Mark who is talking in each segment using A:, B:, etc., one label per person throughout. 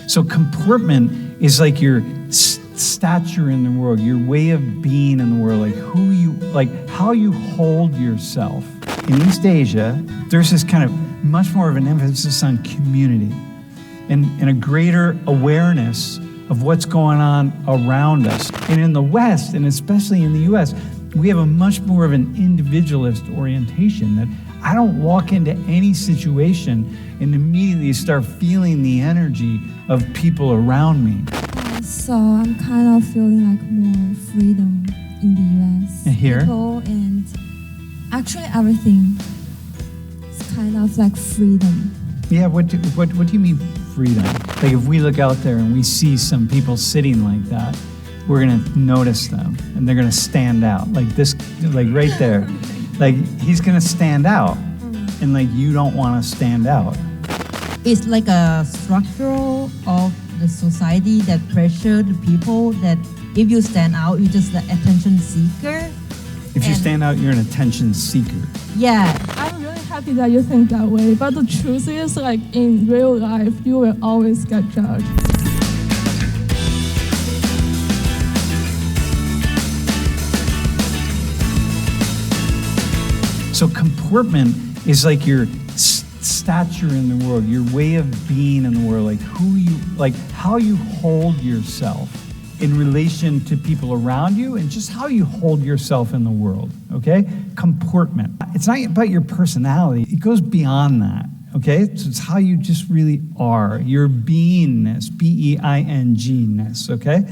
A: So comportment is like your stature in the world, your way of being in the world, how you hold yourself. In East Asia, there's this kind of much more of an emphasis on community and a greater awareness of what's going on around us. And in the West, and especially in the US, we have a much more of an individualist orientation that I don't walk into any situation and immediately start feeling the energy of people around me.
B: So I'm kind of feeling like more freedom in the US.
A: And here?
B: People and actually everything. It's kind of like freedom.
A: Yeah, what do you mean freedom? Like if we look out there and we see some people sitting like that, we're gonna notice them and they're gonna stand out. Like this, like right there. Like he's gonna stand out and like you don't wanna stand out.
C: It's like a structural of the society that pressure the people that if you stand out, you're just the attention seeker.
A: If you stand out, you're an attention seeker.
C: Yeah.
D: I'm really happy that you think that way, but the truth is, like in real life, you will always get judged.
A: So comportment is like your stature in the world, your way of being in the world, how you hold yourself in relation to people around you and just how you hold yourself in the world, okay? Comportment. It's not about your personality. It goes beyond that, okay? So it's how you just really are, your beingness, B-E-I-N-G-ness, okay?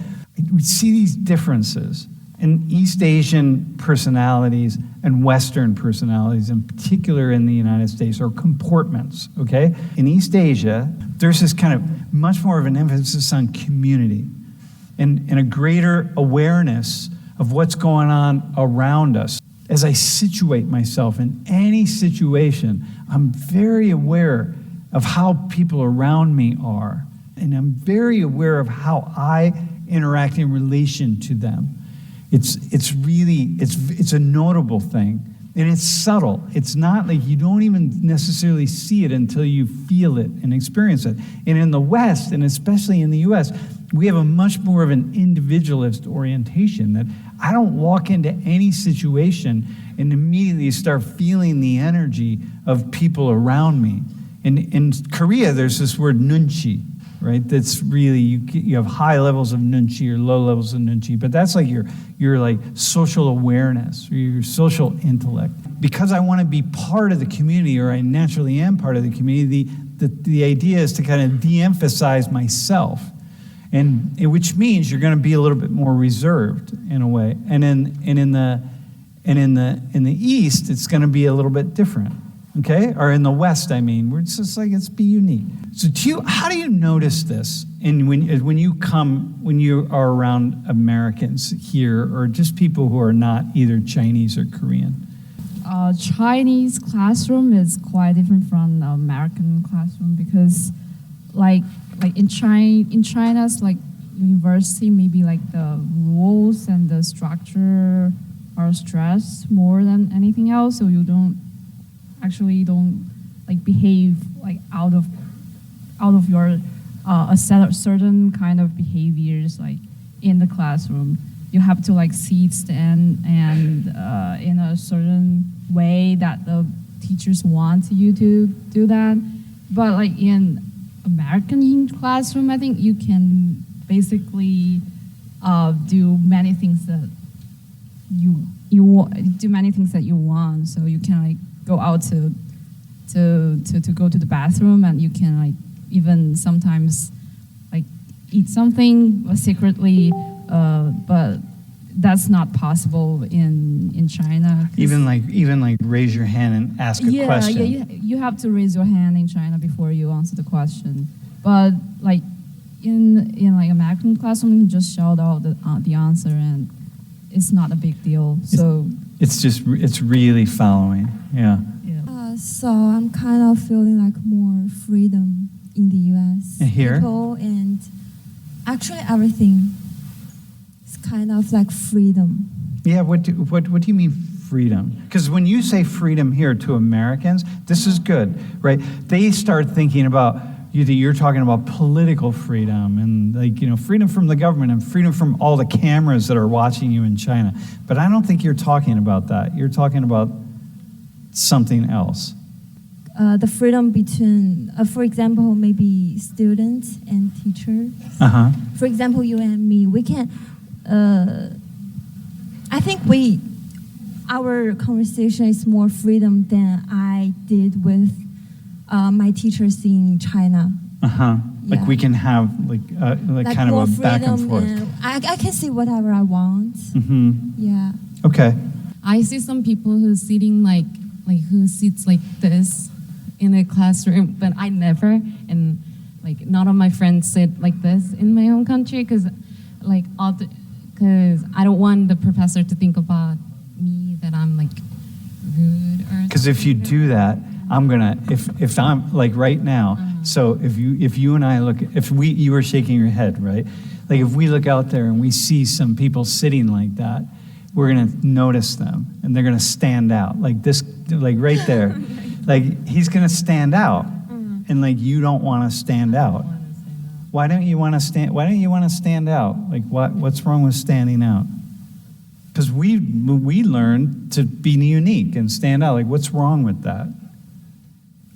A: We see these differences in East Asian personalities and Western personalities, in particular in the United States, or comportments, okay? In East Asia, there's this kind of much more of an emphasis on community and a greater awareness of what's going on around us. As I situate myself in any situation, I'm very aware of how people around me are, and I'm very aware of how I interact in relation to them. It's really a notable thing, and it's subtle. It's not like you don't even necessarily see it until you feel it and experience it. And in the West, and especially in the US, we have a much more of an individualist orientation that I don't walk into any situation and immediately start feeling the energy of people around me. In Korea, there's this word nunchi, right? That's really, you have high levels of nunchi or low levels of nunchi, but that's like your like social awareness or your social intellect. Because I want to be part of the community, or I naturally am part of the community, the idea is to kind of de-emphasize myself. And which means you're going to be a little bit more reserved in a way. And in the East, it's going to be a little bit different. Okay? Or in the West, I mean, where it's just like, it's be unique. So how do you notice this? And when you are around Americans here, or just people who are not either Chinese or Korean?
D: Chinese classroom is quite different from the American classroom because, like in China's like university, maybe like the rules and the structure are stressed more than anything else. So you don't like behave like out of your a certain kind of behaviors like in the classroom. You have to like sit, stand, and in a certain way that the teachers want you to do that. But like in American classroom, I think you can basically do many things that you do many things that you want. So you can like go out to go to the bathroom, and you can like even sometimes like eat something secretly, but that's not possible in China.
A: Even like raise your hand and ask a question.
D: Yeah, you have to raise your hand in China before you answer the question. But like in like American classroom, you just shout out the answer, and it's not a big deal. So
A: it's really following. Yeah.
B: So I'm kind of feeling like more freedom in the US.
A: And here?
B: People and actually everything. It's kind of like freedom.
A: Yeah, what do you mean freedom? Because when you say freedom here to Americans, this is good, right? They start thinking about you're talking about political freedom and freedom from the government and freedom from all the cameras that are watching you in China. But I don't think you're talking about that. You're talking about something else.
B: The freedom between, for example, maybe students and teachers.
A: Uh-huh.
B: For example, you and me, we can. I think our conversation is more freedom than I did with my teachers in China.
A: Uh-huh. Like
B: Yeah.
A: we can have like kind
B: more
A: of a back and
B: freedom
A: forth.
B: I can say whatever I want.
A: Mm-hmm.
B: Yeah.
A: Okay.
E: I see some people who's sitting like who sits like this in a classroom, but I never, and like none of my friends sit like this in my own country because I don't want the professor to think about me that I'm like rude or.
A: Because if you do that, I'm gonna if I'm like right now. So if you and I look, you were shaking your head, right? Like if we look out there and we see some people sitting like that, we're gonna notice them and they're gonna stand out like this, like right there, like he's gonna stand out, and like you don't want to stand out. Why don't you want to stand? Why don't you want to stand out? Like what's wrong with standing out? Because we learned to be unique and stand out. Like what's wrong with that?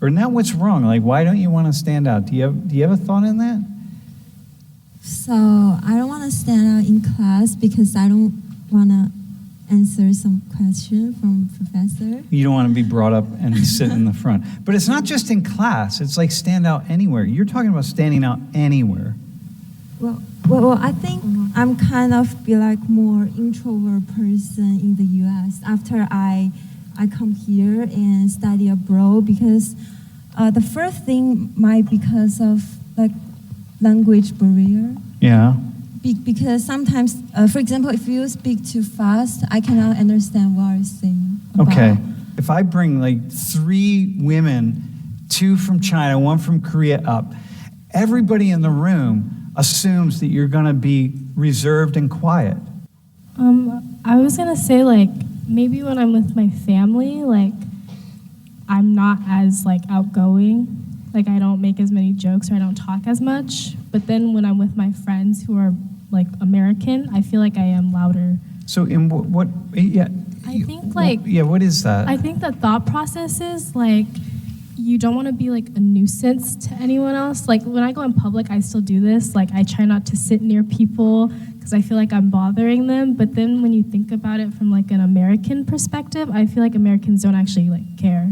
A: Or not what's wrong, like why don't you want to stand out? Do you have a thought in that?
B: So I don't want to stand out in class because I don't want to answer some question from professor.
A: You don't want to be brought up and sit in the front. But it's not just in class, it's like stand out anywhere. You're talking about standing out anywhere.
B: Well, I think I'm kind of be like more introvert person in the U.S. after I come here and study abroad because the first thing might because of like language barrier.
A: Yeah.
B: Because sometimes, for example, if you speak too fast, I cannot understand what you're saying.
A: Okay. If I bring like 3 women, 2 from China, 1 from Korea up, everybody in the room assumes that you're going to be reserved and quiet.
F: I was gonna say like maybe when I'm with my family, like I'm not as like outgoing, like I don't make as many jokes or I don't talk as much. But then when I'm with my friends who are like American, I feel like I am louder.
A: So in what yeah.
F: I think like
A: yeah, what is that?
F: I think the thought process is like you don't want to be like a nuisance to anyone else. Like when I go in public, I still do this. Like I try not to sit near people because I feel like I'm bothering them. But then when you think about it from like an American perspective, I feel like Americans don't actually like care.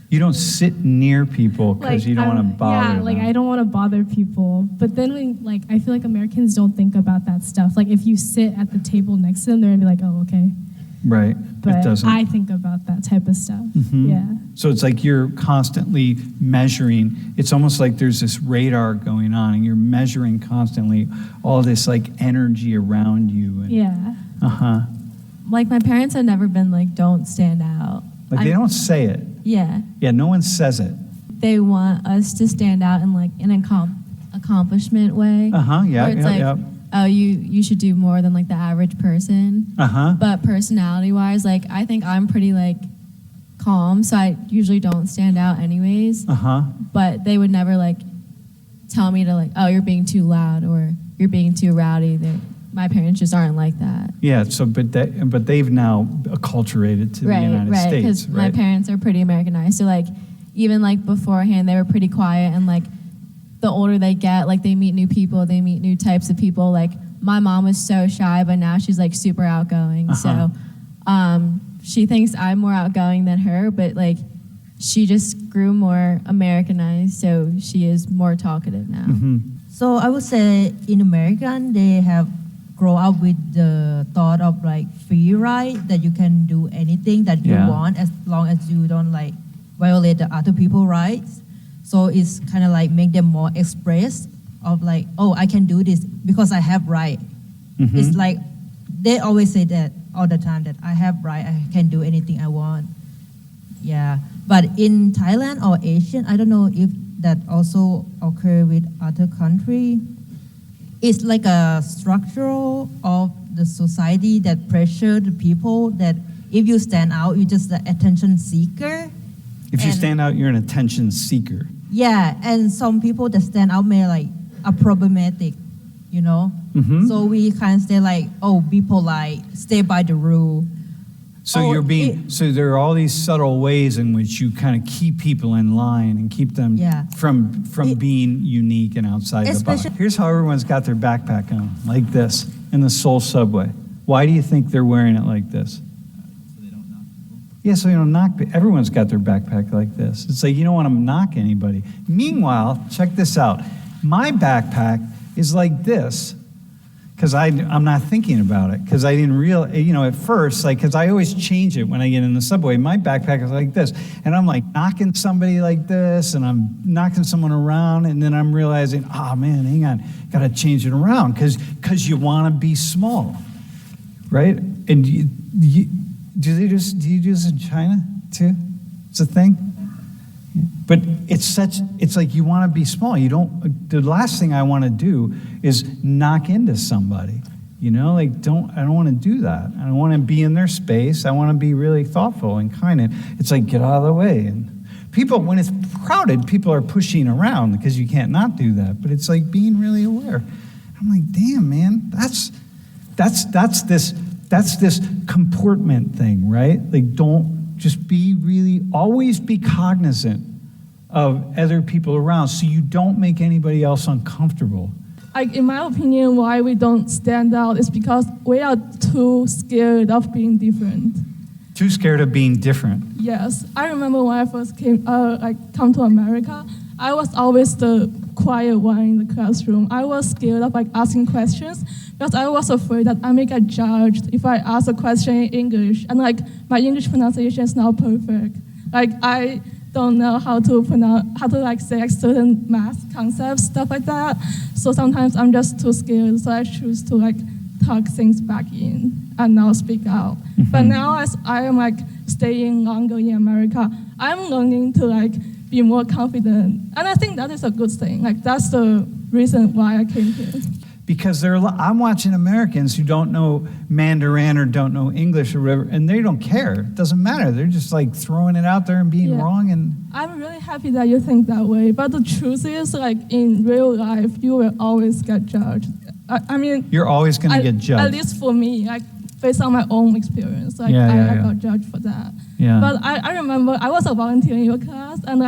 A: You don't sit near people because you don't want to bother them.
F: Yeah, like I don't want to bother people. But then when like I feel like Americans don't think about that stuff. Like if you sit at the table next to them, they're gonna be like, oh, okay.
A: Right.
F: But
A: it doesn't.
F: I think about that type of stuff.
A: Mhm.
F: Yeah.
A: So it's like you're constantly measuring. It's almost like there's this radar going on, and you're measuring constantly all this like energy around you. And,
F: Yeah.
A: Uh-huh.
G: Like my parents have never been like, don't stand out.
A: Like they don't say it.
G: Yeah.
A: Yeah, no one says it.
G: They want us to stand out in like an accomplishment way.
A: Uh-huh, yeah,
G: where it's
A: yeah,
G: like, oh, you should do more than like the average person.
A: Uh-huh.
G: But personality-wise, like I think I'm pretty like calm, so I usually don't stand out anyways.
A: Uh-huh.
G: But they would never like tell me to like, oh, you're being too loud or you're being too rowdy. My parents just aren't like that.
A: Yeah, so but they've now acculturated to the United States,
G: because
A: right?
G: my parents are pretty Americanized. So like even like beforehand, they were pretty quiet, and like the older they get, like they meet new people, they meet new types of people. Like my mom was so shy, but now she's like super outgoing.
A: Uh-huh.
G: So she thinks I'm more outgoing than her, but like she just grew more Americanized, so she is more talkative now.
A: Mm-hmm.
C: So I would say in America, they have grow up with the thought of like free right, that you can do anything that you
A: Yeah.
C: want as long as you don't like violate the other people's rights. So it's kind of like make them more express of like, oh, I can do this because I have right.
A: Mhm.
C: It's like they always say that all the time, that I have right, I can do anything I want. Yeah, but in Thailand or Asian, I don't know if that also occur with other country. It's like a structural of the society that pressure the people that if you stand out, you're just the attention seeker.
A: If you
C: And-
A: stand out, you're an attention seeker.
C: Yeah, and some people that stand out may like are problematic, you know.
A: Mhm.
C: So we kind of say like, oh, be polite, stay by the rule.
A: So
C: Oh,
A: you're being, so there are all these subtle ways in which you kind of keep people in line and keep them
C: Yeah.
A: from
C: It-
A: being unique and outside the box.
C: Especially-
A: Here's how everyone's got their backpack on, like this, in the Seoul subway. Why do you think they're wearing it like this? Yeah, so you don't knock. Everyone's got their backpack like this. It's like you don't want to knock anybody. Meanwhile, check this out. My backpack is like this because I'm not thinking about it because I didn't at first, like, because I always change it when I get in the subway. My backpack is like this, and I'm like knocking somebody like this, and I'm knocking someone around, and then I'm realizing, oh man, hang on, got to change it around because you want to be small, right? And do you do this in China too? It's a thing. But it's like you want to be small. You don't. The last thing I want to do is knock into somebody. You know, like I don't want to do that. I don't want to be in their space. I want to be really thoughtful and kind. And it's like get out of the way. And people, when it's crowded, people are pushing around because you can't not do that. But it's like being really aware. I'm like, damn, man, that's this comportment thing, right? Like, don't just always be cognizant of other people around so you don't make anybody else uncomfortable.
H: Like, in my opinion, why we don't stand out is because we are too scared of being different.
A: Too scared of being different.
H: Yes, I remember when I first come to America, I was always the quiet one in the classroom. I was scared of asking questions because I was afraid that I may get judged if I ask a question in English, and my English pronunciation is not perfect. I don't know how to say certain math concepts, stuff like that. So sometimes I'm just too scared, so I choose to talk things back in and now speak out.
A: Mm-hmm.
H: But now as I am staying longer in America, I'm learning to be more confident, and I think that is a good thing. That's the reason why I came here.
A: Because I'm watching Americans who don't know Mandarin or don't know English or whatever, and they don't care. It doesn't matter. They're just throwing it out there and being wrong. And
H: I'm really happy that you think that way. But the truth is, in real life, you will always get judged. I mean,
A: you're always going to get judged.
H: At least for me, based on my own experience, I got judged for that.
A: Yeah.
H: But I remember I was a volunteer in your class, and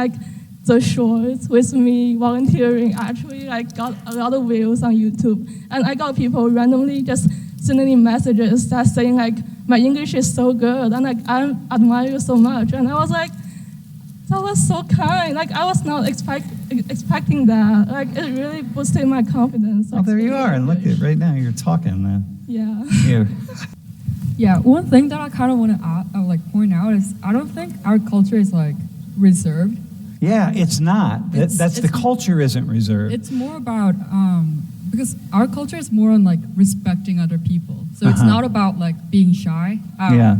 H: the shorts with me volunteering actually got a lot of views on YouTube, and I got people randomly just sending me messages that saying my English is so good and I admire you so much, and I was like, that was so kind. I was not expecting that. It really boosted my confidence.
A: Oh, there you are, and look at right now you're talking, man.
H: Yeah.
A: Yeah.
I: Yeah, one thing that I kind of want to point out is I don't think our culture is reserved.
A: Yeah, it's not. That's the
I: it's-
A: culture isn't reserved.
I: It's more about because our culture is more on respecting other people. So it's
A: Uh-huh.
I: not about being shy.
A: Yeah.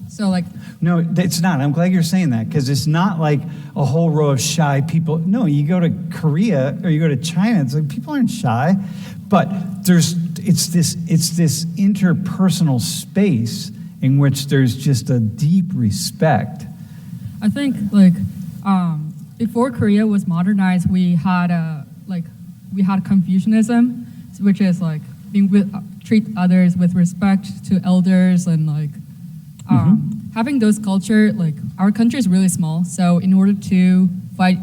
I: So
A: No, it's not. I'm glad you're saying that because it's not like a whole row of shy people. No, you go to Korea or you go to China, it's people aren't shy, but it's this interpersonal space in which there's just a deep respect.
I: I think before Korea was modernized, we had Confucianism, which is treat others with respect to elders and having those culture. Our country is really small, so in order to fight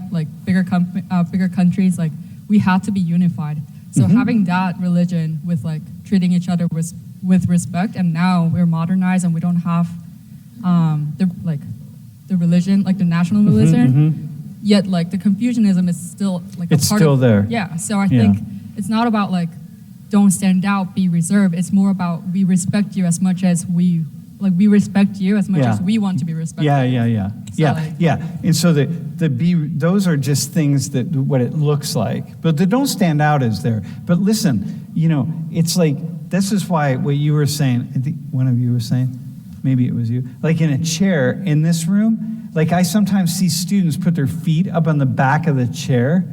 I: bigger countries, we had to be unified. So having that religion with treating each other with respect, and now we're modernized and we don't have the religion, the national religion. Yet, the Confucianism is still
A: It's still there.
I: Yeah, so I think it's not about don't stand out, be reserved. It's more about we respect you as much as we respect you as much as we want to be respected.
A: Yeah. And so those are just things that what it looks like, but the don't stand out is there. But listen, it's this is why what you were saying. I think one of you was saying, maybe it was you. In a chair in this room. I sometimes see students put their feet up on the back of the chair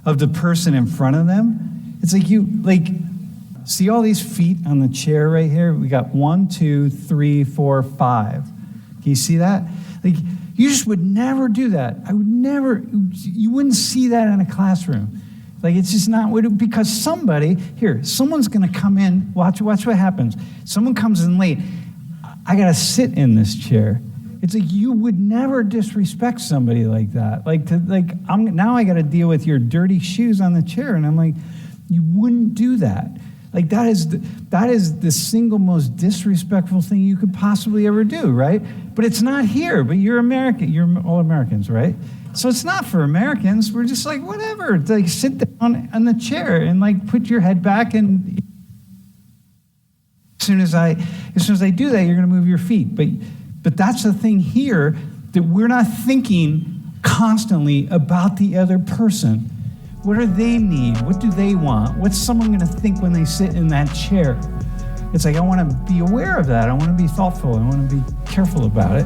A: of the person in front of them. It's see all these feet on the chair right here? We got 1, 2, 3, 4, 5. Can you see that? You just would never do that. You wouldn't see that in a classroom. Like, it's just not, because someone's going to come in, watch what happens. Someone comes in late. I got to sit in this chair. It's like, you would never disrespect somebody like that. Now I got to deal with your dirty shoes on the chair. And I'm like, you wouldn't do that. Like, that is the single most disrespectful thing you could possibly ever do, right? But it's not here. But you're American. You're all Americans, right? So it's not for Americans. We're just like, whatever. It's like, sit down on the chair and like put your head back. And as soon as I do that, you're going to move your feet. But that's the thing here, that we're not thinking constantly about the other person. What do they need? What do they want? What's someone going to think when they sit in that chair? It's like, I want to be aware of that. I want to be thoughtful. I want to be careful about it.